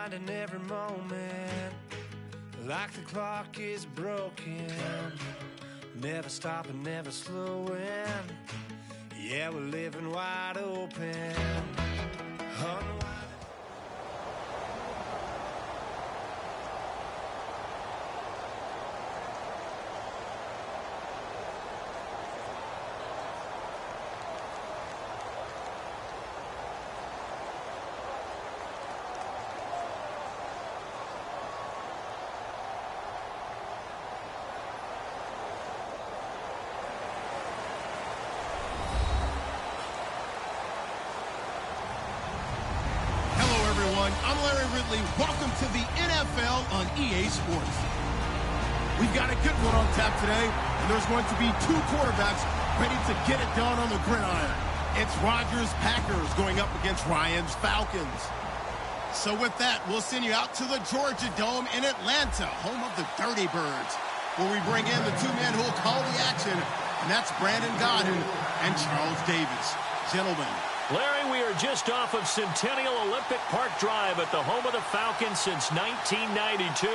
rewinding every moment, like the clock is broken. Never stopping, never slowing. Yeah, we're living wide open. I'm Larry Ridley. Welcome to the NFL on EA Sports. We've got a good one on tap today, and there's going to be two quarterbacks ready to get it done on the gridiron. It's Rodgers' Packers going up against Ryan's Falcons. So with that, we'll send you out to the Georgia Dome in Atlanta, home of the Dirty Birds, where we bring in the two men who will call the action, and that's Brandon Godden and Charles Davis. Gentlemen. Larry, we are just off of Centennial Olympic Park Drive at the home of the Falcons since 1992.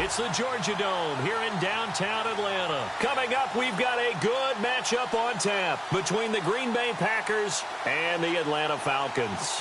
It's the Georgia Dome here in downtown Atlanta. Coming up, we've got a good matchup on tap between the Green Bay Packers and the Atlanta Falcons.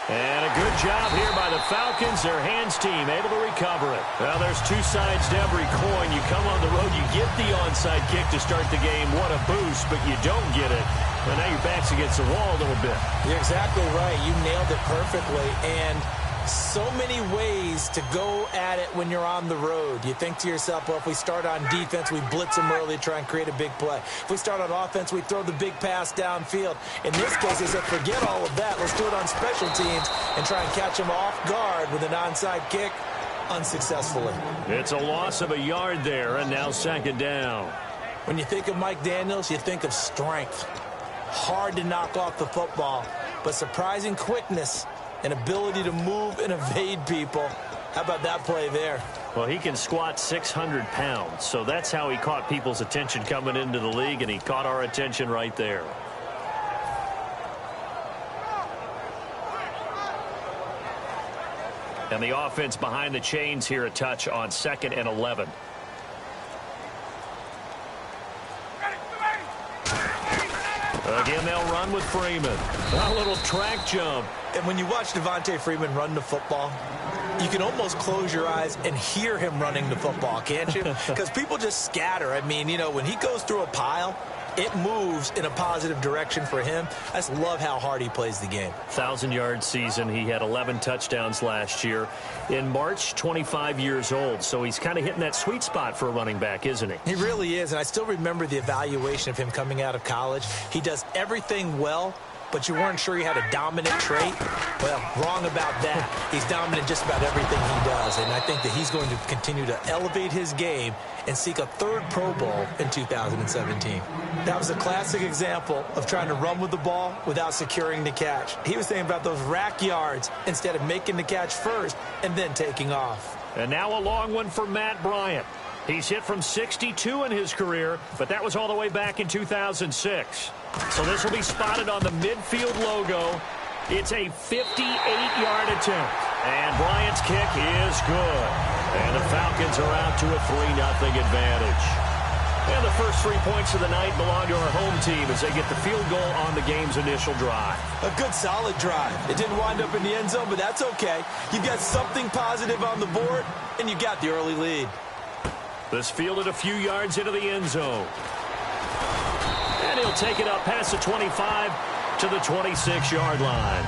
And a good job here by the Falcons. Their hands team able to recover it. Well, there's two sides to every coin. You come on the road, you get the onside kick to start the game. What a boost, but you don't get it. And now your back's against the wall a little bit. You're exactly right. You nailed it perfectly. And so many ways to go at it when you're on the road. You think to yourself, well, if we start on defense, we blitz them early, try and create a big play. If we start on offense, we throw the big pass downfield. In this case, they said, forget all of that. Let's do it on special teams and try and catch them off guard with an onside kick unsuccessfully. It's a loss of a yard there, and now second down. When you think of Mike Daniels, you think of strength. Hard to knock off the football, but surprising quickness and ability to move and evade people. How about that play there? Well, he can squat 600 pounds, so that's how he caught people's attention coming into the league, and he caught our attention right there. And the offense behind the chains here a touch on 2nd and 11. Again, they'll run with Freeman. A little track jump. And when you watch Devontae Freeman run the football, you can almost close your eyes and hear him running the football, can't you? Because people just scatter. I mean, you know, when he goes through a pile, it moves in a positive direction for him. I just love how hard he plays the game. 1,000-yard season. He had 11 touchdowns last year. In March, 25 years old. So he's kind of hitting that sweet spot for a running back, isn't he? He really is. And I still remember the evaluation of him coming out of college. He does everything well, but you weren't sure he had a dominant trait. Well, wrong about that. He's dominant just about everything he does, and I think that he's going to continue to elevate his game and seek a third Pro Bowl in 2017. That was a classic example of trying to run with the ball without securing the catch. He was thinking about those rack yards instead of making the catch first and then taking off. And now a long one for Matt Bryant. He's hit from 62 in his career, but that was all the way back in 2006. So this will be spotted on the midfield logo. It's a 58-yard attempt. And Bryant's kick is good. And the Falcons are out to a 3-0 advantage. And the first 3 points of the night belong to our home team as they get the field goal on the game's initial drive. A good, solid drive. It didn't wind up in the end zone, but that's okay. You've got something positive on the board, and you got the early lead. This fielded a few yards into the end zone. And he'll take it up past the 25 to the 26-yard line.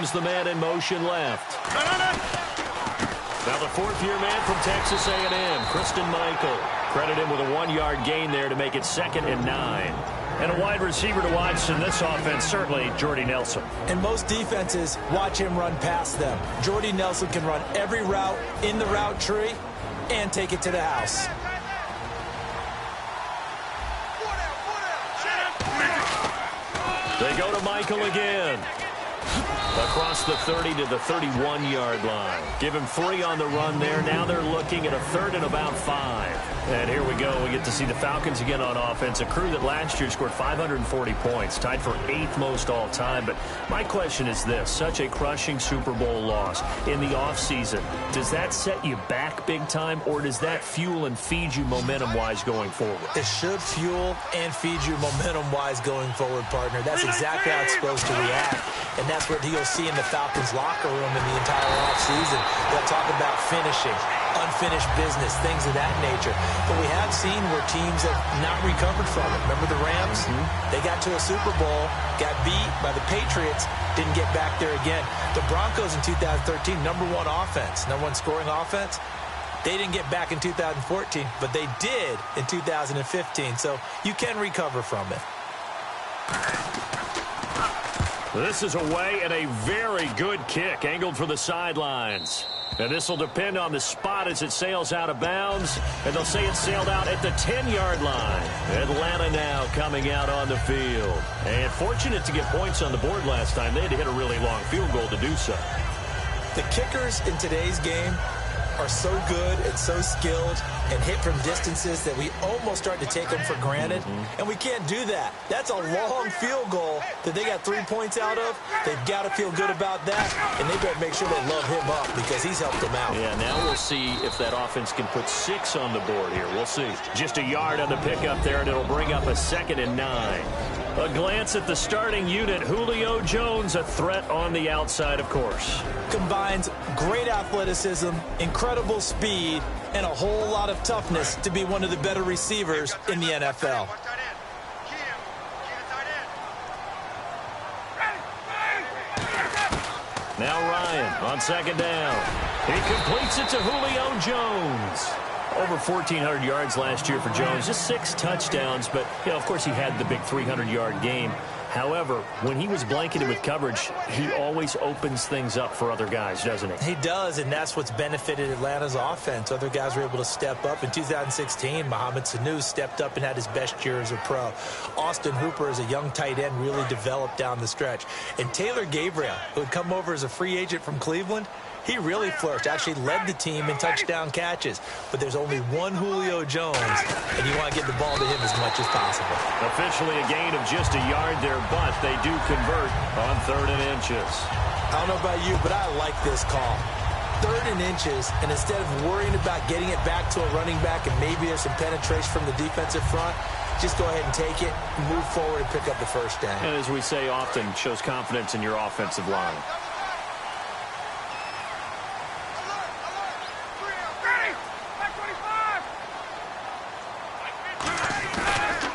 comes the man in motion left. Now the fourth-year man from Texas A&M, Christine Michael. Credit him with a 1-yard gain there to make it 2nd and 9. And a wide receiver to watch in this offense, certainly Jordy Nelson. And most defenses watch him run past them. Jordy Nelson can run every route in the route tree and take it to the house. They go to Michael again. Across the 30 to the 31-yard line. Give him 3 on the run there. Now they're looking at a 3rd and about 5. And here we go. We get to see the Falcons again on offense, a crew that last year scored 540 points, tied for 8th most all time. But my question is this, such a crushing Super Bowl loss in the offseason, does that set you back big time, or does that fuel and feed you momentum-wise going forward? It should fuel and feed you momentum-wise going forward, partner. That's exactly how it's supposed to react. And that's what you'll see in the Falcons locker room in the entire offseason. They'll talk about finishing, unfinished business, things of that nature. But we have seen where teams have not recovered from it. Remember the Rams? They got to a Super Bowl, got beat by the Patriots, didn't get back there again. The Broncos in 2013, number 1 offense, number 1 scoring offense. They didn't get back in 2014, but they did in 2015. So you can recover from it. This is away and a very good kick, angled for the sidelines. And this will depend on the spot as it sails out of bounds. And they'll say it sailed out at the 10-yard line. Atlanta now coming out on the field. And fortunate to get points on the board last time. They had to hit a really long field goal to do so. The kickers in today's game are so good and so skilled and hit from distances that we almost start to take them for granted. And we can't do that. That's a long field goal that they got 3 points out of. They've got to feel good about that, and they better make sure they love him up because he's helped them out. Yeah, now we'll see if that offense can put 6 on the board here. We'll see. Just a yard on the pickup there, and it'll bring up a 2nd and 9. A glance at the starting unit. Julio Jones, a threat on the outside, of course. Combines great athleticism, incredible speed, and a whole lot of toughness to be one of the better receivers in the NFL. Now Ryan on 2nd down. He completes it to Julio Jones. Over 1,400 yards last year for Jones, just 6 touchdowns, but, you know, of course he had the big 300-yard game. However, when he was blanketed with coverage, he always opens things up for other guys, doesn't he? He does, and that's what's benefited Atlanta's offense. Other guys were able to step up. In 2016, Mohamed Sanu stepped up and had his best year as a pro. Austin Hooper, as a young tight end, really developed down the stretch. And Taylor Gabriel, who had come over as a free agent from Cleveland, he really flourished, actually led the team in touchdown catches. But there's only one Julio Jones, and you want to get the ball to him as much as possible. Officially a gain of just a yard there, but they do convert on 3rd and inches. I don't know about you, but I like this call. 3rd and inches, and instead of worrying about getting it back to a running back and maybe there's some penetration from the defensive front, just go ahead and take it, move forward, and pick up the 1st down. And as we say often, shows confidence in your offensive line.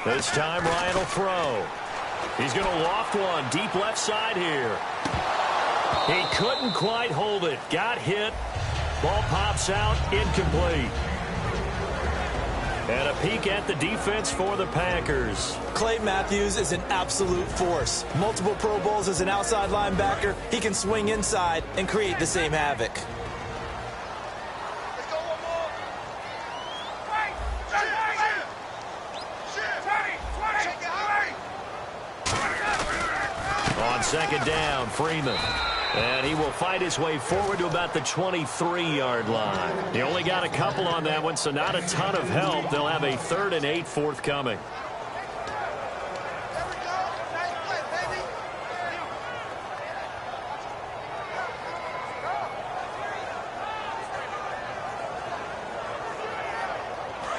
This time, Ryan will throw. He's going to loft one deep left side here. He couldn't quite hold it. Got hit. Ball pops out. Incomplete. And a peek at the defense for the Packers. Clay Matthews is an absolute force. Multiple Pro Bowls as an outside linebacker. He can swing inside and create the same havoc. On 2nd down, Freeman. And he will fight his way forward to about the 23-yard line. He only got a couple on that one, so not a ton of help. They'll have a 3rd and 8 forthcoming.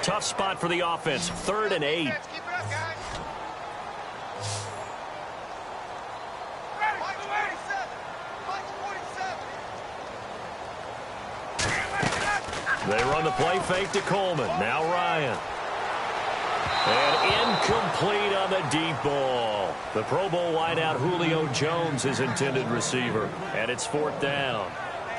Tough spot for the offense, 3rd and 8. They run the play fake to Coleman. Now Ryan. And incomplete on the deep ball. The Pro Bowl wideout Julio Jones is intended receiver, and it's 4th down.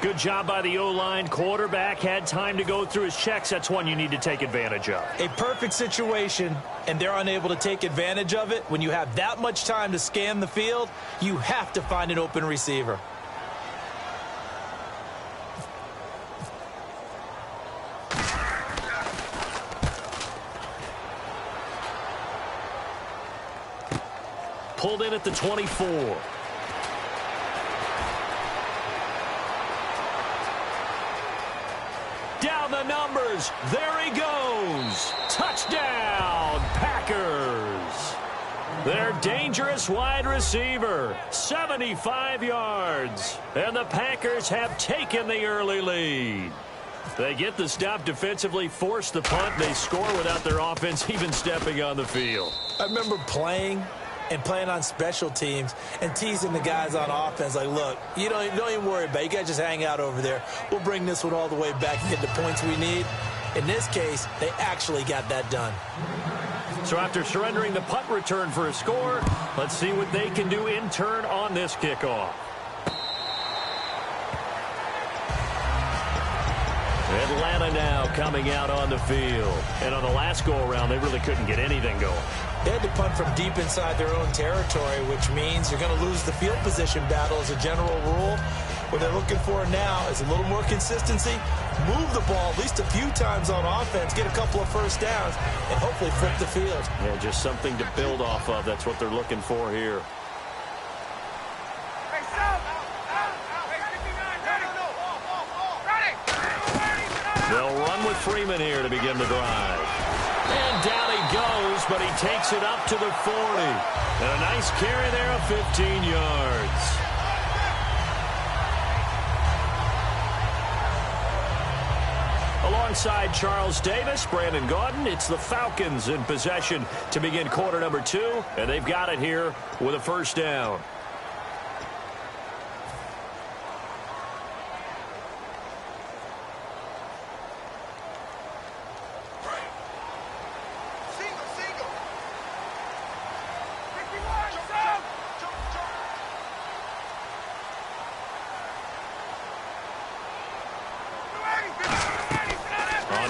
Good job by the O-line. Quarterback had time to go through his checks. That's one you need to take advantage of. A perfect situation, and they're unable to take advantage of it. When you have that much time to scan the field, you have to find an open receiver. Pulled in at the 24. Down the numbers. There he goes. Touchdown, Packers. Their dangerous wide receiver, 75 yards. And the Packers have taken the early lead. They get the stop defensively, force the punt. They score without their offense even stepping on the field. I remember playing on special teams and teasing the guys on offense like, look, you don't even worry about it. You guys just hang out over there. We'll bring this one all the way back and get the points we need. In this case, they actually got that done. So after surrendering the punt return for a score, let's see what they can do in turn on this kickoff. Atlanta now coming out on the field. And on the last go-around, they really couldn't get anything going. They had to punt from deep inside their own territory, which means you're going to lose the field position battle as a general rule. What they're looking for now is a little more consistency, move the ball at least a few times on offense, get a couple of first downs, and hopefully flip the field. Yeah, just something to build off of. That's what they're looking for here. They'll run with Freeman here to begin the drive. And down he goes, but he takes it up to the 40. And a nice carry there of 15 yards. Alongside Charles Davis, Brandon Gaudin, it's the Falcons in possession to begin quarter number 2. And they've got it here with a first down.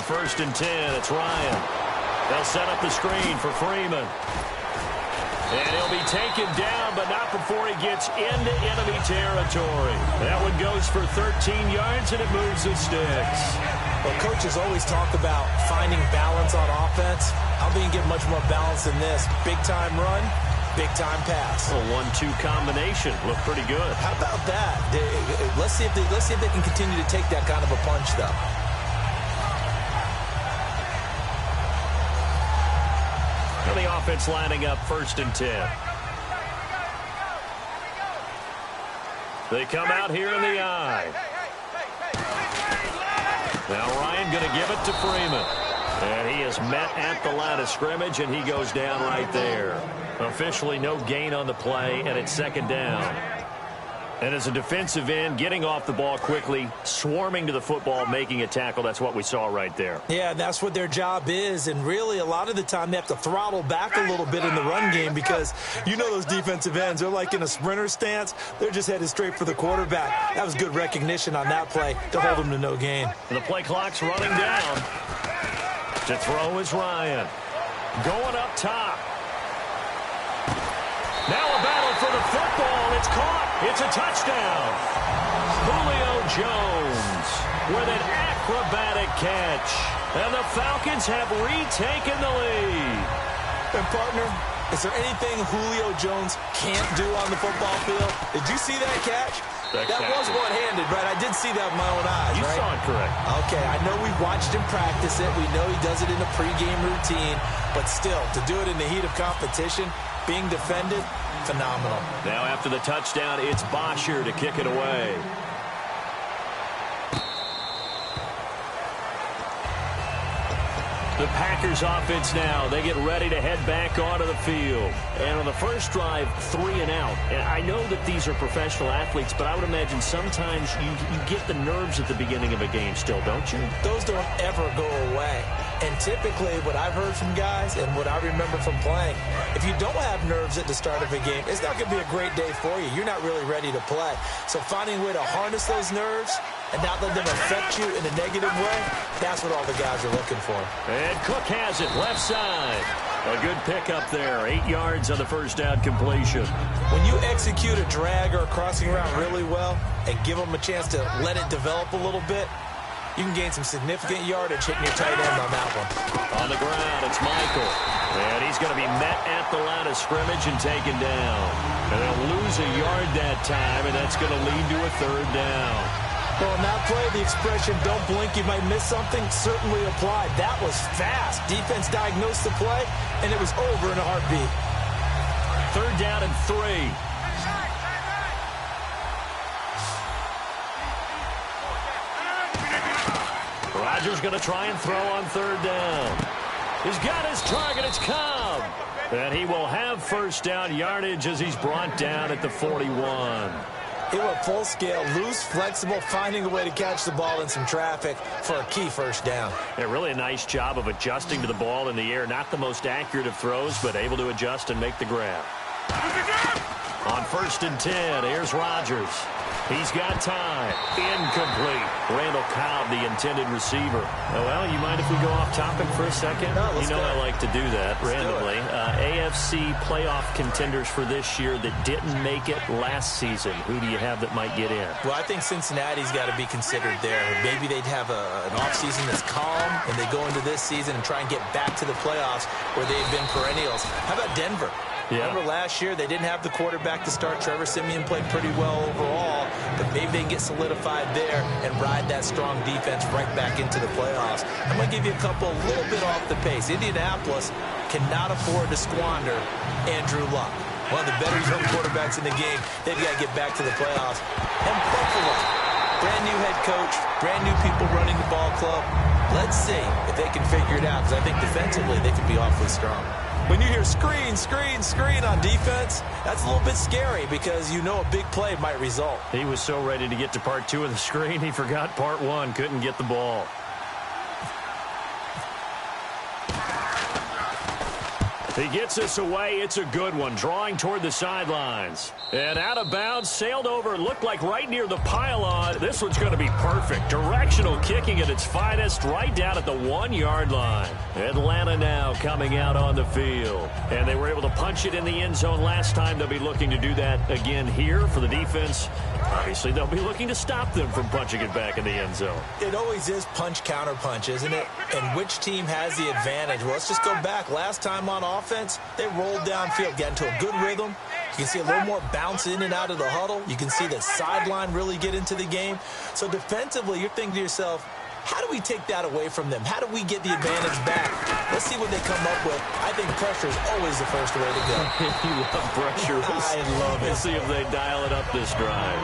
First and 10, it's Ryan. They'll set up the screen for Freeman. And he'll be taken down, but not before he gets into enemy territory. That one goes for 13 yards, and it moves the sticks. Well, coaches always talk about finding balance on offense. I don't think you get much more balance than this. Big-time run, big-time pass. A 1-2 combination. Looked pretty good. How about that? Let's see if they can continue to take that kind of a punch, though. The offense lining up first and 10. They come out here in the eye. Now Ryan going to give it to Freeman. And he is met at the line of scrimmage, and he goes down right there. Officially no gain on the play, and it's second down. And as a defensive end, getting off the ball quickly, swarming to the football, making a tackle, that's what we saw right there. Yeah, that's what their job is. And really, a lot of the time, they have to throttle back a little bit in the run game because you know those defensive ends, they're like in a sprinter stance. They're just headed straight for the quarterback. That was good recognition on that play to hold them to no gain. And the play clock's running down. To throw is Ryan. Going up top. Now a battle for the football. It's caught. It's a touchdown. Julio Jones with an acrobatic catch. And the Falcons have retaken the lead. And, partner, is there anything Julio Jones can't do on the football field? Did you see that catch? That was one-handed, right? I did see that with my own eyes, right? You saw it correct. Okay, I know we watched him practice it. We know he does it in a pregame routine. But still, to do it in the heat of competition, being defended, phenomenal. Now after the touchdown, it's Bosher to kick it away. The Packers offense now, they get ready to head back onto the field. And on the first drive, 3 and out. And I know that these are professional athletes, but I would imagine sometimes you get the nerves at the beginning of a game still, don't you? Those don't ever go away. And typically, what I've heard from guys and what I remember from playing, if you don't have nerves at the start of a game, it's not going to be a great day for you. You're not really ready to play. So finding a way to harness those nerves and not let them affect you in a negative way, that's what all the guys are looking for. And Cook has it, left side. A good pickup there, 8 yards on the first down completion. When you execute a drag or a crossing route really well and give them a chance to let it develop a little bit, you can gain some significant yardage hitting your tight end on that one. On the ground, it's Michael. And he's going to be met at the line of scrimmage and taken down. And they'll lose a yard that time, and that's going to lead to a third down. Well, in that play, the expression, don't blink, you might miss something, certainly applied. That was fast. Defense diagnosed the play, and it was over in a heartbeat. Third down and 3. Rodgers going to try and throw on third down. He's got his target. It's Cobb. And he will have first down yardage as he's brought down at the 41. He went full scale, loose, flexible, finding a way to catch the ball in some traffic for a key first down. Yeah, really a nice job of adjusting to the ball in the air. Not the most accurate of throws, but able to adjust and make the grab. On 1st and 10, here's Rodgers. He's got time. Incomplete. Randall Cobb, the intended receiver. Oh, well, you mind if we go off topic for a second? No, you know I like to do that randomly. AFC playoff contenders for this year that didn't make it last season. Who do you have that might get in? Well, I think Cincinnati's got to be considered there. Maybe they'd have an offseason that's calm, and they go into this season and try and get back to the playoffs where they've been perennials. How about Denver? Yeah. Remember last year, they didn't have the quarterback to start. Trevor Siemian played pretty well overall, but maybe they can get solidified there and ride that strong defense right back into the playoffs. I'm going to give you a couple a little bit off the pace. Indianapolis cannot afford to squander Andrew Luck, one of the better young quarterbacks in the game. They've got to get back to the playoffs. And Buffalo, brand new head coach, brand new people running the ball club. Let's see if they can figure it out, because I think defensively they could be awfully strong. When you hear screen, screen, screen on defense, that's a little bit scary because you know a big play might result. He was so ready to get to part 2 of the screen, he forgot part 1, couldn't get the ball. He gets us away. It's a good one. Drawing toward the sidelines. And out of bounds, sailed over, looked like right near the pylon. This one's going to be perfect. Directional kicking at its finest, right down at the 1-yard line. Atlanta now coming out on the field. And they were able to punch it in the end zone last time. They'll be looking to do that again here for the defense. Obviously, they'll be looking to stop them from punching it back in the end zone. It always is punch-counter punch, isn't it? And which team has the advantage? Well, let's just go back. Last time on offense, they rolled downfield, got into a good rhythm. You can see a little more bounce in and out of the huddle. You can see the sideline really get into the game. So defensively, you're thinking to yourself, how do we take that away from them? How do we get the advantage back? Let's see what they come up with. I think pressure is always the first way to go. You love pressure. I love it. Let's see if they dial it up this drive.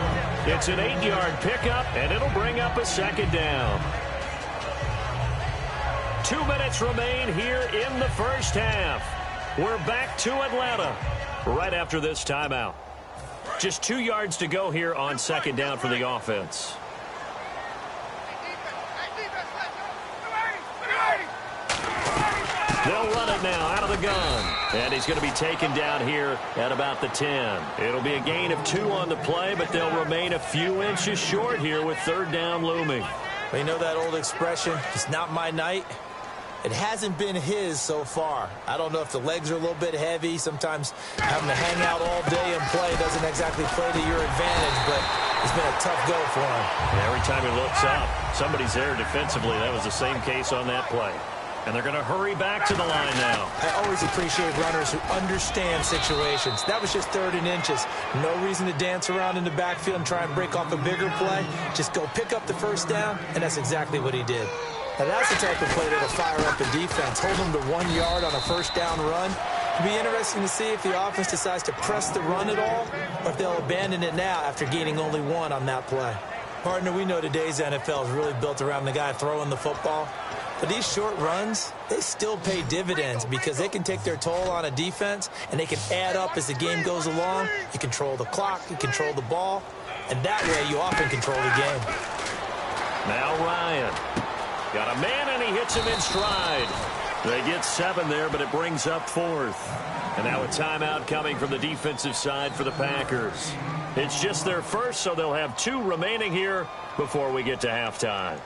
It's an 8-yard pickup, and it'll bring up a second down. 2 minutes remain here in the first half. We're back to Atlanta right after this timeout. Just 2 yards to go here on second down for the offense. They'll run it now out of the gun. And he's going to be taken down here at about the 10. It'll be a gain of 2 on the play, but they'll remain a few inches short here with third down looming. Well, you know that old expression, it's not my night? It hasn't been his so far. I don't know if the legs are a little bit heavy. Sometimes having to hang out all day and play doesn't exactly play to your advantage, but it's been a tough go for him. Yeah, every time he looks up, somebody's there defensively. That was the same case on that play. And they're going to hurry back to the line now. I always appreciate runners who understand situations. That was just 3rd and inches. No reason to dance around in the backfield and try and break off a bigger play. Just go pick up the first down, and that's exactly what he did. Now, that's the type of play that'll fire up a defense. Hold them to 1 yard on a first down run. It'll be interesting to see if the offense decides to press the run at all, or if they'll abandon it now after gaining only 1 on that play. Partner, we know today's NFL is really built around the guy throwing the football. But these short runs, they still pay dividends because they can take their toll on a defense, and they can add up as the game goes along. You control the clock, you control the ball, and that way you often control the game. Now Ryan. Got a man, and he hits him in stride. They get 7 there, but it brings up 4th. And now a timeout coming from the defensive side for the Packers. It's just their first, so they'll have 2 remaining here before we get to halftime.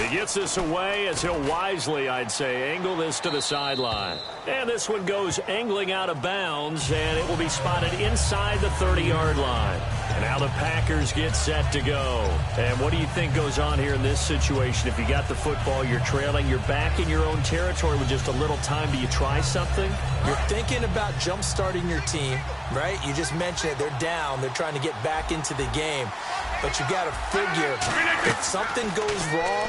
He gets this away as he'll wisely, I'd say, angle this to the sideline. And this one goes angling out of bounds, and it will be spotted inside the 30-yard line. And now the Packers get set to go. And what do you think goes on here in this situation? If you got the football, you're trailing, you're back in your own territory with just a little time. Do you try something? You're thinking about jump-starting your team, right? You just mentioned it. They're down. They're trying to get back into the game. But you got to figure, if something goes wrong,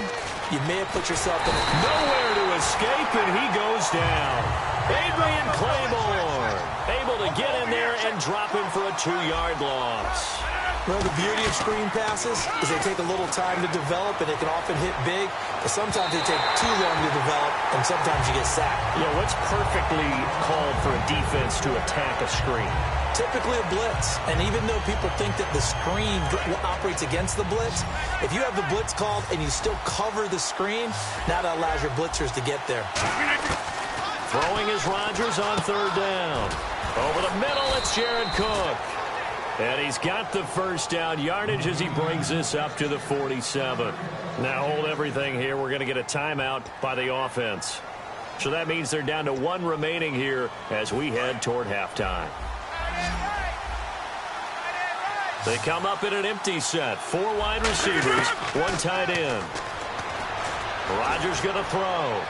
you may have put yourself in a... Nowhere to escape, and he goes down. Adrian Claiborne able to get in there and drop him for a 2-yard loss. Well, the beauty of screen passes is they take a little time to develop, and they can often hit big, but sometimes they take too long to develop, and sometimes you get sacked. Yeah, what's perfectly called for a defense to attack a screen? Typically a blitz, and even though people think that the screen operates against the blitz, if you have the blitz called and you still cover the screen, now that allows your blitzers to get there. Throwing is Rodgers on 3rd down. Over the middle, it's Jared Cook. And he's got the first down yardage as he brings this up to the 47. Now hold everything here. We're going to get a timeout by the offense. So that means they're down to 1 remaining here as we head toward halftime. They come up in an empty set. 4 wide receivers, 1 tight end. Rodgers going to throw.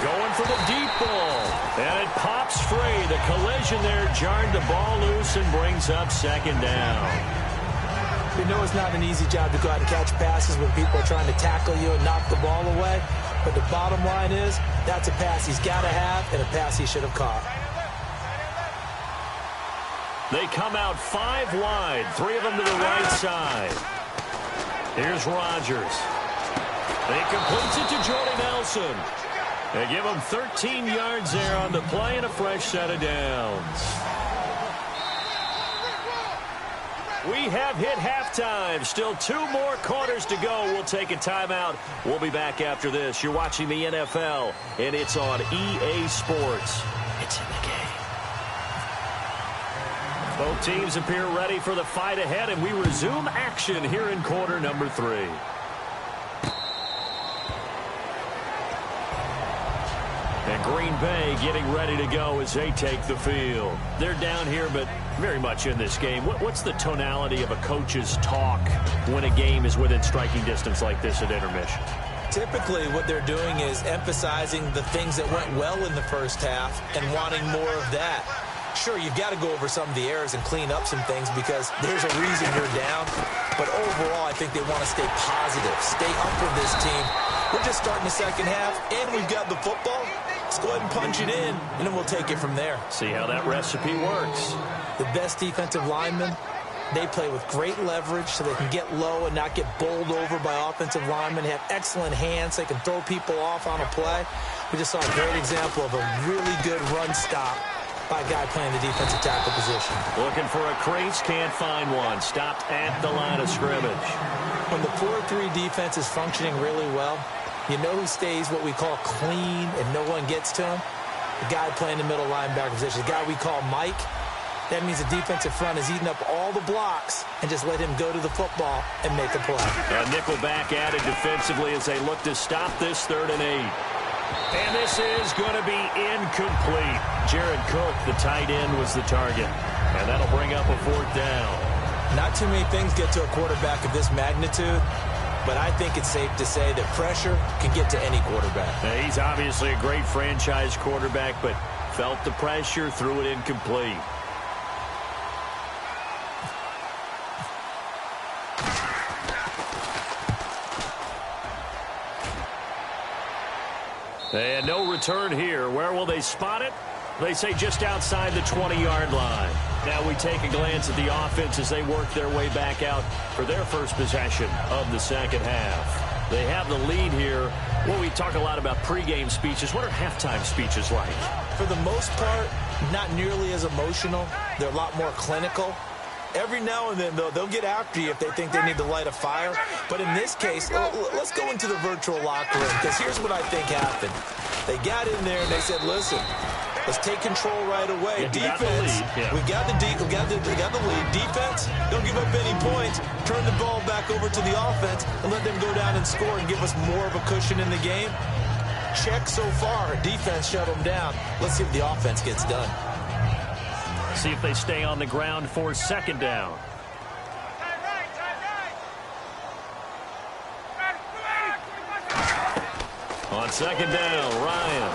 Going for the deep ball. And it pops free. The collision there jarred the ball loose and brings up 2nd down. You know it's not an easy job to go out and catch passes when people are trying to tackle you and knock the ball away. But the bottom line is, that's a pass he's got to have and a pass he should have caught. They come out 5 wide, 3 of them to the right side. Here's Rodgers. They completes it to Jordy Nelson. They give him 13 yards there on the play and a fresh set of downs. We have hit halftime. Still 2 more quarters to go. We'll take a timeout. We'll be back after this. You're watching the NFL, and it's on EA Sports. It's in the game. Both teams appear ready for the fight ahead, and we resume action here in quarter number 3. And Green Bay getting ready to go as they take the field. They're down here, but very much in this game. What's the tonality of a coach's talk when a game is within striking distance like this at intermission? Typically, what they're doing is emphasizing the things that went well in the first half and wanting more of that. Sure, you've got to go over some of the errors and clean up some things because there's a reason you're down. But overall, I think they want to stay positive, stay up with this team. We're just starting the second half, and we've got the football. Let's go ahead and punch it in, and then we'll take it from there. See how that recipe works. The best defensive linemen, they play with great leverage so they can get low and not get bowled over by offensive linemen. They have excellent hands. They can throw people off on a play. We just saw a great example of a really good run stop by a guy playing the defensive tackle position. Looking for a crease, can't find one. Stopped at the line of scrimmage. When the 4-3 defense is functioning really well, you know who stays what we call clean and no one gets to him? The guy playing the middle linebacker position, the guy we call Mike. That means the defensive front is eating up all the blocks and just let him go to the football and make a play. A nickel back added defensively as they look to stop this 3rd and 8. And this is going to be incomplete. Jared Cook, the tight end, was the target. And that'll bring up a 4th down. Not too many things get to a quarterback of this magnitude, but I think it's safe to say that pressure can get to any quarterback. Now, he's obviously a great franchise quarterback, but felt the pressure, threw it incomplete. And no return here. Where will they spot it? They say just outside the 20-yard line. Now we take a glance at the offense as they work their way back out for their first possession of the second half. They have the lead here. Well, we talk a lot about pregame speeches. What are halftime speeches like? For the most part, not nearly as emotional. They're a lot more clinical. Every now and then, though, they'll get after you if they think they need to light a fire. But in this case, let's go into the virtual locker room, because here's what I think happened. They got in there and they said, listen, let's take control right away. Defense, we got the lead. Defense, don't give up any points. Turn the ball back over to the offense and let them go down and score and give us more of a cushion in the game. Check so far. Defense shut them down. Let's see if the offense gets done. See if they stay on the ground for second down. On second down, Ryan.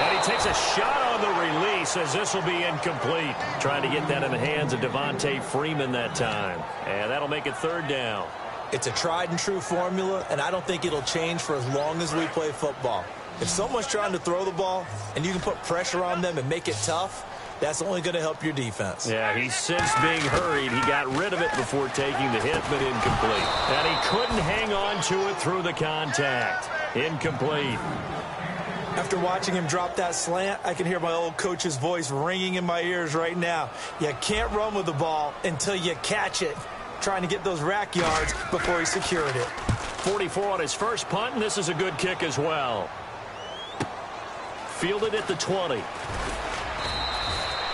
And he takes a shot on the release as this will be incomplete. Trying to get that in the hands of Devontae Freeman that time. And that'll make it third down. It's a tried and true formula, and I don't think it'll change for as long as we play football. If someone's trying to throw the ball and you can put pressure on them and make it tough, that's only going to help your defense. Yeah, he's since being hurried. He got rid of it before taking the hit, but incomplete. And he couldn't hang on to it through the contact. Incomplete. After watching him drop that slant, I can hear my old coach's voice ringing in my ears right now. You can't run with the ball until you catch it. Trying to get those rack yards before he secured it. 44 on his first punt, and this is a good kick as well. Fielded at the 20.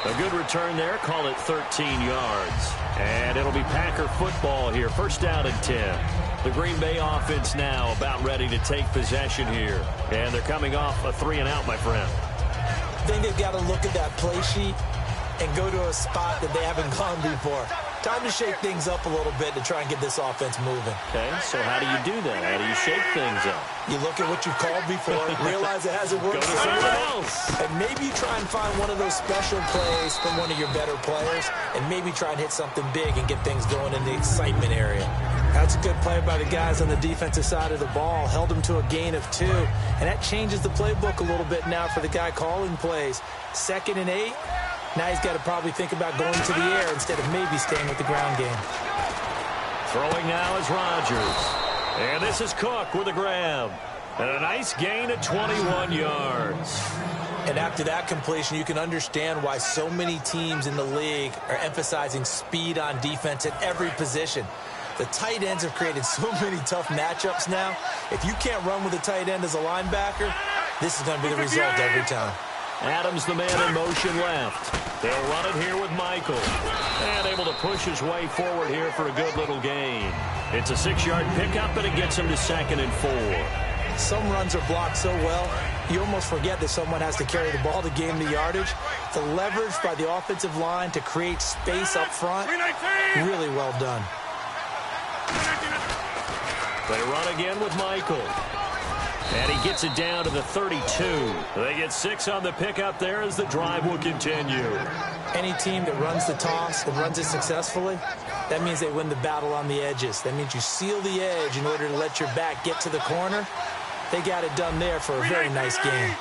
A good return there. Call it 13 yards. And it'll be Packer football here. First down and 10. The Green Bay offense now about ready to take possession here. And they're coming off a 3-and-out, my friend. I think they've got to look at that play sheet and go to a spot that they haven't gone before. Time to shake things up a little bit to try and get this offense moving. Okay, so how do you do that? How do you shake things up? You look at what you've called before, realize it hasn't worked. Go to someone else. And maybe you try and find one of those special plays from one of your better players, and maybe try and hit something big and get things going in the excitement area. That's a good play by the guys on the defensive side of the ball. Held them to a gain of 2, and that changes the playbook a little bit now for the guy calling plays. 2nd and 8. Now he's got to probably think about going to the air instead of maybe staying with the ground game. Throwing now is Rodgers. And this is Cook with a grab. And a nice gain at 21 yards. And after that completion, you can understand why so many teams in the league are emphasizing speed on defense at every position. The tight ends have created so many tough matchups now. If you can't run with a tight end as a linebacker, this is going to be the result every time. Adams, the man in motion left. They'll run it here with Michael. And able to push his way forward here for a good little gain. It's a 6-yard pickup, and it gets him to 2nd and 4. Some runs are blocked so well, you almost forget that someone has to carry the ball to gain the yardage. The leverage by the offensive line to create space up front, really well done. They run again with Michael. And he gets it down to the 32. They get 6 on the pickup there as the drive will continue. Any team that runs the toss and runs it successfully, that means they win the battle on the edges. That means you seal the edge in order to let your back get to the corner. They got it done there for a very nice game.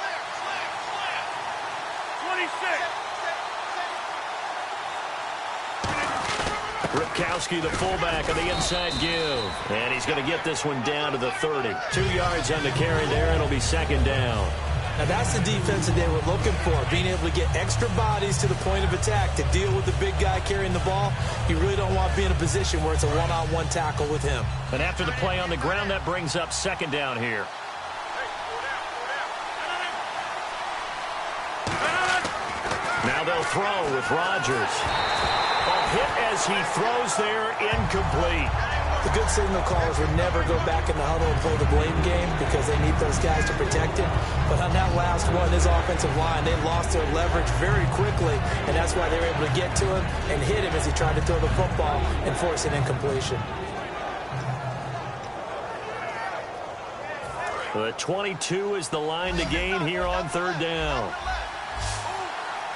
Ripkowski, the fullback, on the inside give. And he's going to get this one down to the 30. 2 yards on the carry there, and it'll be 2nd down. Now that's the defense that they were looking for, being able to get extra bodies to the point of attack to deal with the big guy carrying the ball. You really don't want to be in a position where it's a one-on-one tackle with him. And after the play on the ground, that brings up 2nd down here. Now they'll throw with Rodgers. A hit as he throws there, incomplete. The good signal callers would never go back in the huddle and play the blame game because they need those guys to protect him. But on that last one, his offensive line, they lost their leverage very quickly, and that's why they were able to get to him and hit him as he tried to throw the football and force an incompletion. The 22 is the line to gain here on 3rd down.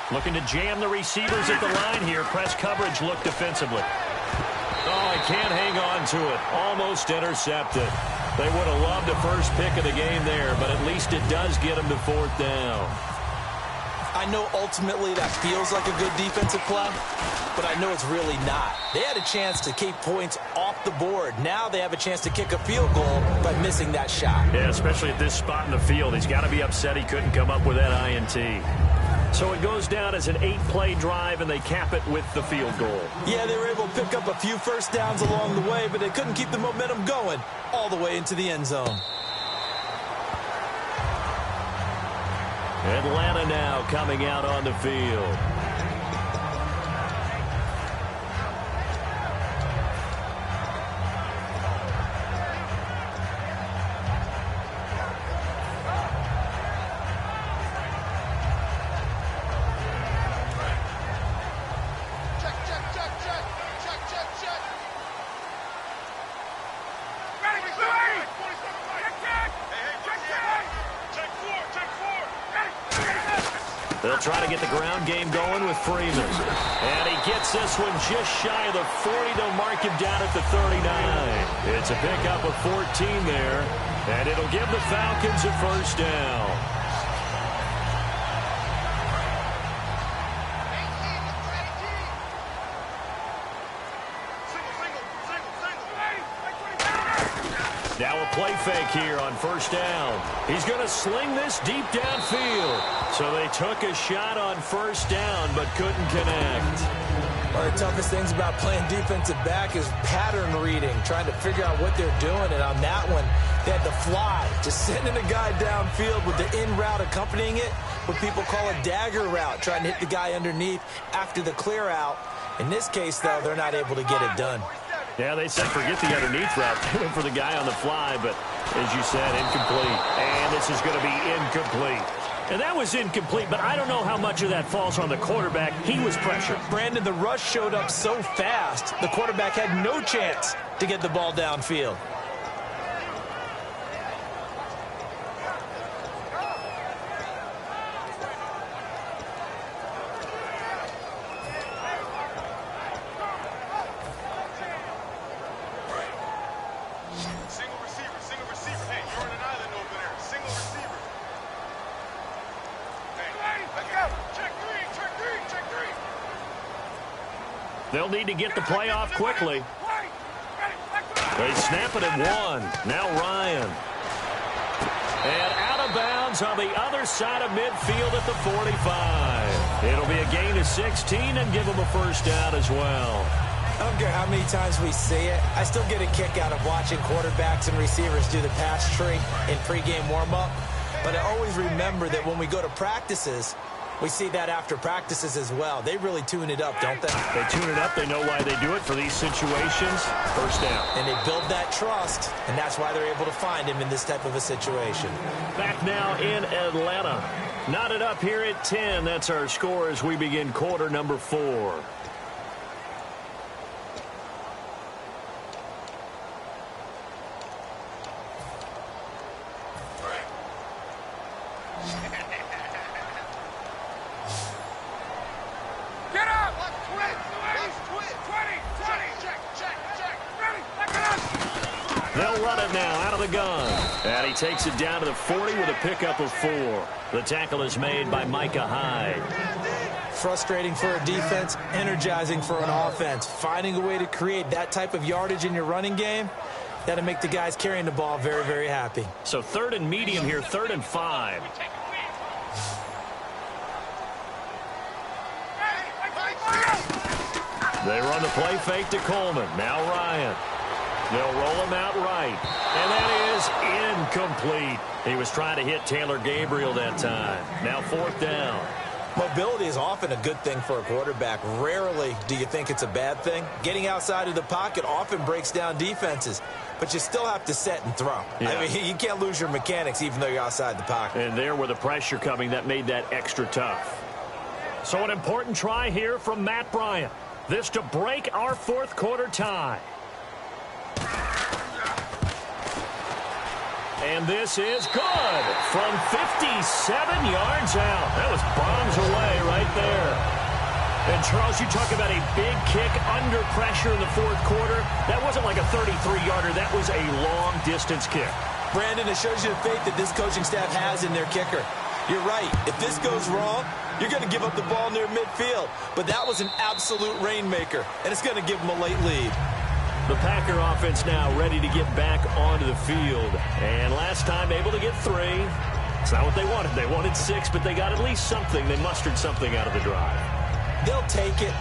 Looking to jam the receivers at the line here. Press coverage look defensively. Oh, he can't hang on to it. Almost intercepted. They would have loved the first pick of the game there, but at least it does get them to 4th down. I know ultimately that feels like a good defensive play, but I know it's really not. They had a chance to keep points off the board. Now they have a chance to kick a field goal by missing that shot. Yeah, especially at this spot in the field. He's got to be upset he couldn't come up with that INT. So it goes down as an 8-play drive, and they cap it with the field goal. Yeah, they were able to pick up a few first downs along the way, but they couldn't keep the momentum going all the way into the end zone. Atlanta now coming out on the field. They'll try to get the ground game going with Freeman. And he gets this one just shy of the 40. They'll mark him down at the 39. It's a pickup of 14 there. And it'll give the Falcons a first down. Now a play fake here on first down. He's going to sling this deep downfield. So they took a shot on first down but couldn't connect. One of the toughest things about playing defensive back is pattern reading, trying to figure out what they're doing. And on that one, they had to fly, just sending a guy downfield with the in route accompanying it, what people call a dagger route, trying to hit the guy underneath after the clear out. In this case, though, they're not able to get it done. Yeah, they said forget the underneath route. They went for the guy on the fly, but as you said, incomplete. And this is going to be incomplete. And that was incomplete, but I don't know how much of that falls on the quarterback. He was pressured. Brandon, the rush showed up so fast, the quarterback had no chance to get the ball downfield. They'll need to get the play off quickly. They snap it at one. Now Ryan. And out of bounds on the other side of midfield at the 45. It'll be a gain of 16 and give them a first down as well. I don't care how many times we see it. I still get a kick out of watching quarterbacks and receivers do the pass tree in pregame warm-up. But I always remember that when we go to practices, we see that after practices as well. They really tune it up, don't they? They tune it up. They know why they do it for these situations. First down. And they build that trust, and that's why they're able to find him in this type of a situation. Back now in Atlanta. Knotted up here at 10. That's our score as we begin quarter number 4. They'll run it now out of the gun. And he takes it down to the 40 with a pickup of 4. The tackle is made by Micah Hyde. Frustrating for a defense, energizing for an offense. Finding a way to create that type of yardage in your running game, that'll make the guys carrying the ball very, very happy. So 3rd and medium here, 3rd and 5. They run the play fake to Coleman. Now Ryan. They'll roll him out right. And that is incomplete. He was trying to hit Taylor Gabriel that time. Now 4th down. Mobility is often a good thing for a quarterback. Rarely do you think it's a bad thing. Getting outside of the pocket often breaks down defenses. But you still have to set and throw. Yeah. I mean, you can't lose your mechanics even though you're outside the pocket. And there with the pressure coming, that made that extra tough. So an important try here from Matt Bryant. This to break our 4th quarter tie. And this is good from 57 yards out. That was bombs away right there. And, Charles, you talk about a big kick under pressure in the 4th quarter. That wasn't like a 33-yarder. That was a long-distance kick. Brandon, it shows you the faith that this coaching staff has in their kicker. You're right. If this goes wrong, you're going to give up the ball near midfield. But that was an absolute rainmaker, and it's going to give them a late lead. The Packer offense now ready to get back onto the field. And last time able to get 3. It's not what they wanted. They wanted 6, but they got at least something. They mustered something out of the drive. They'll take it.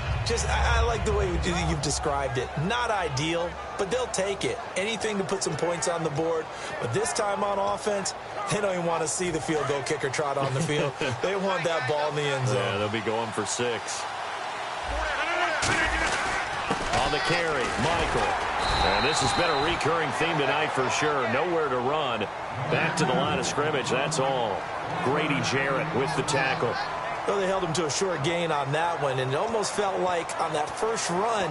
I like the way you've described it. Not ideal, but they'll take it. Anything to put some points on the board. But this time on offense, they don't even want to see the field goal kicker trot on the field. They want that ball in the end zone. Yeah, they'll be going for 6. On the carry, Michael. And this has been a recurring theme tonight for sure. Nowhere to run. Back to the line of scrimmage, that's all. Grady Jarrett with the tackle. Well, they held him to a short gain on that one, and it almost felt like on that first run,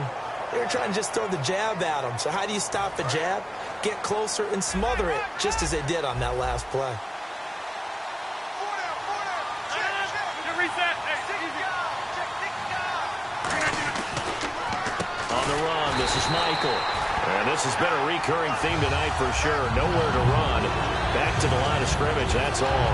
they were trying to just throw the jab at him. So how do you stop a jab? Get closer and smother it, just as they did on that last play. On the run, this is Michael. And this has been a recurring theme tonight for sure. Nowhere to run. Back to the line of scrimmage, that's all.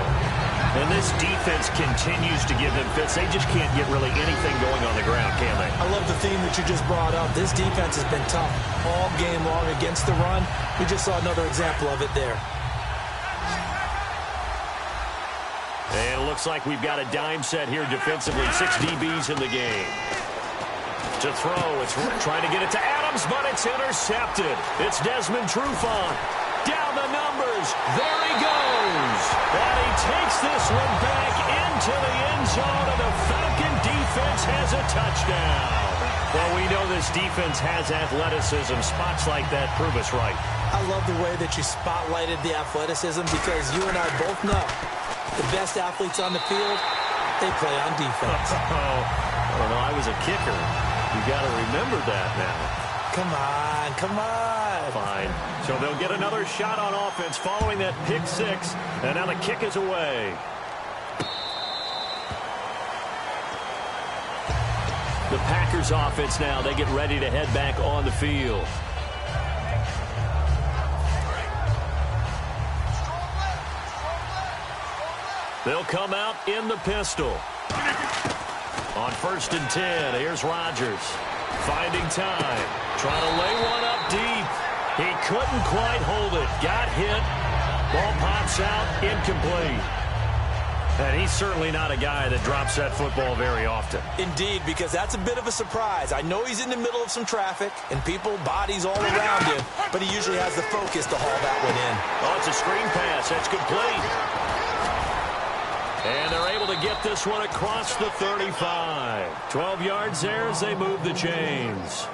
And this defense continues to give them fits. They just can't get really anything going on the ground, can they? I love the theme that you just brought up. This defense has been tough all game long against the run. We just saw another example of it there. And it looks like we've got a dime set here defensively. 6 DBs in the game. To throw, it's trying to get it to Adams, but it's intercepted. It's Desmond Trufant. Down the numbers. There he goes. And he takes this one back into the end zone, and the Falcon defense has a touchdown. Well, we know this defense has athleticism. Spots like that prove us right. I love the way that you spotlighted the athleticism because you and I both know the best athletes on the field, they play on defense. I don't know. I was a kicker. You got to remember that now. Come on, come on. Fine. So they'll get another shot on offense following that pick 6. And now the kick is away. The Packers offense now, they get ready to head back on the field. They'll come out in the pistol. On 1st and 10, here's Rodgers. Finding time. Trying to lay one up deep. He couldn't quite hold it. Got hit. Ball pops out. Incomplete. And he's certainly not a guy that drops that football very often. Indeed, because that's a bit of a surprise. I know he's in the middle of some traffic and people, bodies all around him, but he usually has the focus to haul that one in. Oh, it's a screen pass. That's complete. And they're able to get this one across the 35. 12 yards there as they move the chains.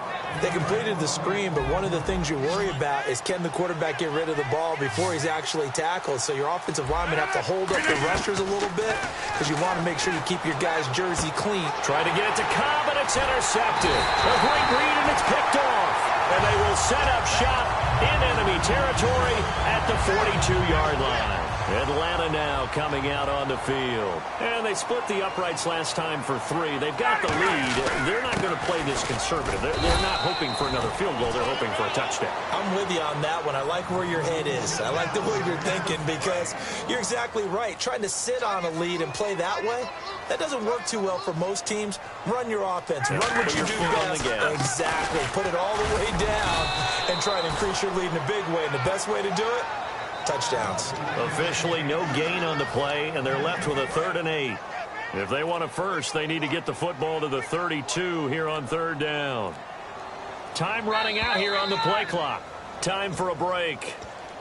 They completed the screen, but one of the things you worry about is can the quarterback get rid of the ball before he's actually tackled? So your offensive linemen have to hold up the rushers a little bit because you want to make sure you keep your guy's jersey clean. Try to get it to Cobb, and it's intercepted. A great read, and it's picked off. And they will set up shop in enemy territory at the 42-yard line. Atlanta now coming out on the field. And they split the uprights last time for 3. They've got the lead. They're not going to play this conservative. They're not hoping for another field goal. They're hoping for a touchdown. I'm with you on that one. I like where your head is. I like the way you're thinking because you're exactly right. Trying to sit on a lead and play that way, that doesn't work too well for most teams. Run your offense. Run what you do best. Exactly. Put it all the way down and try to increase your lead in a big way. And the best way to do it, touchdowns. Officially no gain on the play, and they're left with a 3rd and 8. If they want a first, they need to get the football to the 32 here on 3rd down. Time running out here on the play clock. Time for a break.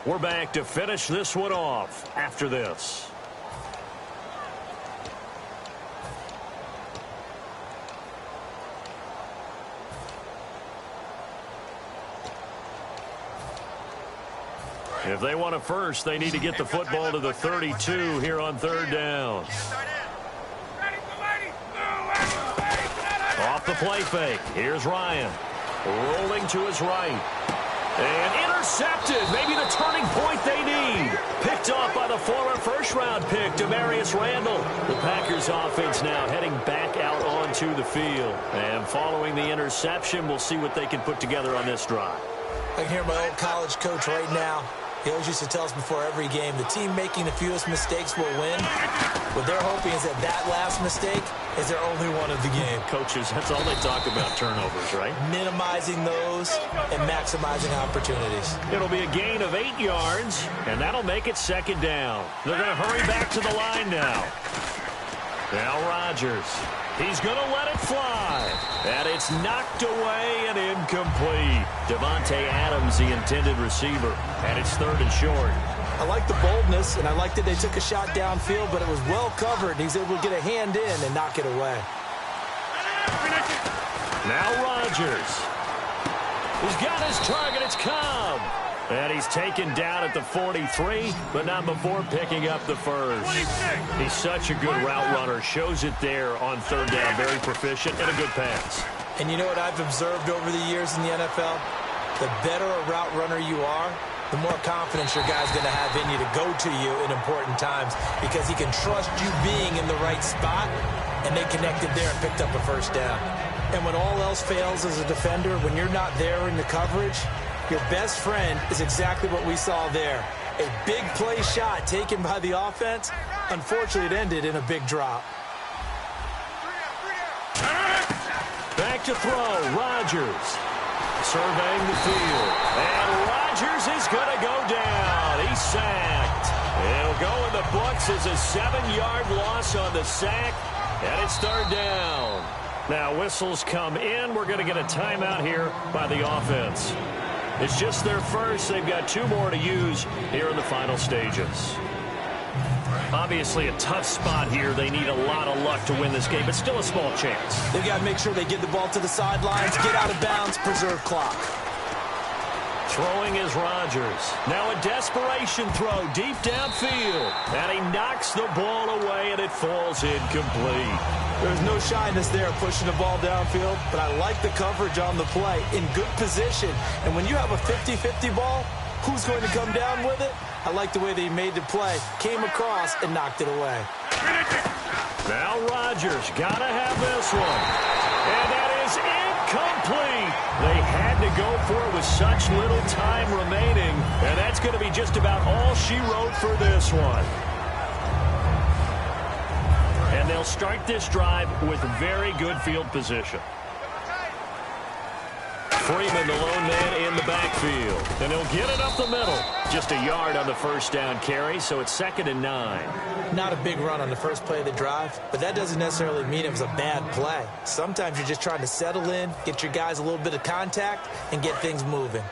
We're back to finish this one off after this. If they want a first, they need to get the football to the 32 here on 3rd down. Off the play fake. Here's Ryan. Rolling to his right. And intercepted. Maybe the turning point they need. Picked off by the former first-round pick, Demarius Randall. The Packers offense now heading back out onto the field. And following the interception, we'll see what they can put together on this drive. I can hear my old college coach right now. He always used to tell us before every game, the team making the fewest mistakes will win. What they're hoping is that last mistake is their only one of the game. Coaches, that's all they talk about, turnovers, right? Minimizing those and maximizing opportunities. It'll be a gain of 8 yards, and that'll make it second down. They're going to hurry back to the line now. Now Rodgers. He's going to let it fly. And it's knocked away and incomplete. Devontae Adams, the intended receiver. And it's 3rd and short. I like the boldness, and I like that they took a shot downfield, but it was well covered. He's able to get a hand in and knock it away. Now Rodgers. He's got his target. It's Cobb. And he's taken down at the 43, but not before picking up the first. He's such a good route runner. Shows it there on 3rd down. Very proficient and a good pass. And you know what I've observed over the years in the NFL? The better a route runner you are, the more confidence your guy's going to have in you to go to you in important times because he can trust you being in the right spot, and they connected there and picked up a first down. And when all else fails as a defender, when you're not there in the coverage, your best friend is exactly what we saw there. A big play shot taken by the offense. Unfortunately, it ended in a big drop. Back to throw. Rodgers surveying the field. And Rodgers is going to go down. He's sacked. It'll go in the books as a 7-yard loss on the sack. And it's 3rd down. Now whistles come in. We're going to get a timeout here by the offense. It's just their first. They've got 2 more to use here in the final stages. Obviously a tough spot here. They need a lot of luck to win this game, but still a small chance. They've got to make sure they get the ball to the sidelines, get out of bounds, preserve clock. Throwing is Rodgers. Now a desperation throw deep downfield. And he knocks the ball away, and it falls incomplete. There's no shyness there pushing the ball downfield, but I like the coverage on the play. In good position. And when you have a 50-50 ball, who's going to come down with it? I like the way that he made the play, came across, and knocked it away. Now Rodgers got to have this one. And that is incomplete. They had to go for it with such little time remaining. And that's going to be just about all she wrote for this one. And they'll start this drive with very good field position. Freeman, the lone man in the backfield. And he'll get it up the middle. Just a yard on the first down carry, so it's 2nd and 9. Not a big run on the first play of the drive, but that doesn't necessarily mean it was a bad play. Sometimes you're just trying to settle in, get your guys a little bit of contact, and get things moving.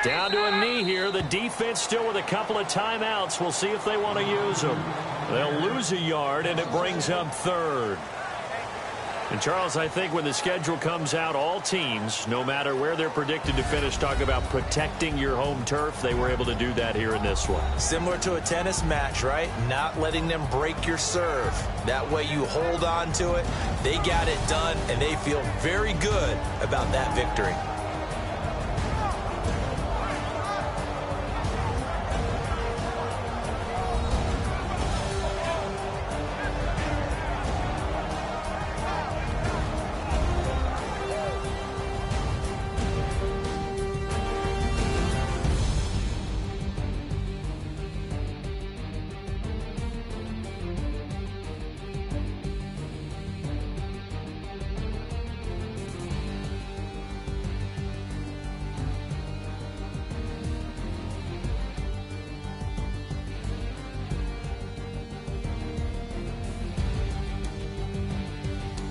Down to a knee here. The defense still with a couple of timeouts. We'll see if they want to use them. They'll lose a yard, and it brings up 3rd. And, Charles, I think when the schedule comes out, all teams, no matter where they're predicted to finish, talk about protecting your home turf. They were able to do that here in this one. Similar to a tennis match, right? Not letting them break your serve. That way you hold on to it. They got it done, and they feel very good about that victory.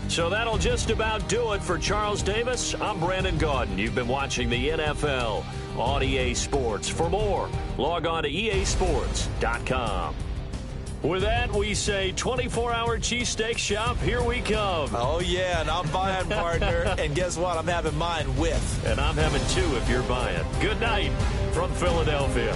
So that'll just about do it for Charles Davis. I'm Brandon Gaudin. You've been watching the NFL on EA Sports. For more, log on to easports.com. With that, we say 24-hour cheesesteak shop, here we come. Oh, yeah, and I'm buying, partner. And guess what? I'm having mine with. And I'm having 2 if you're buying. Good night from Philadelphia.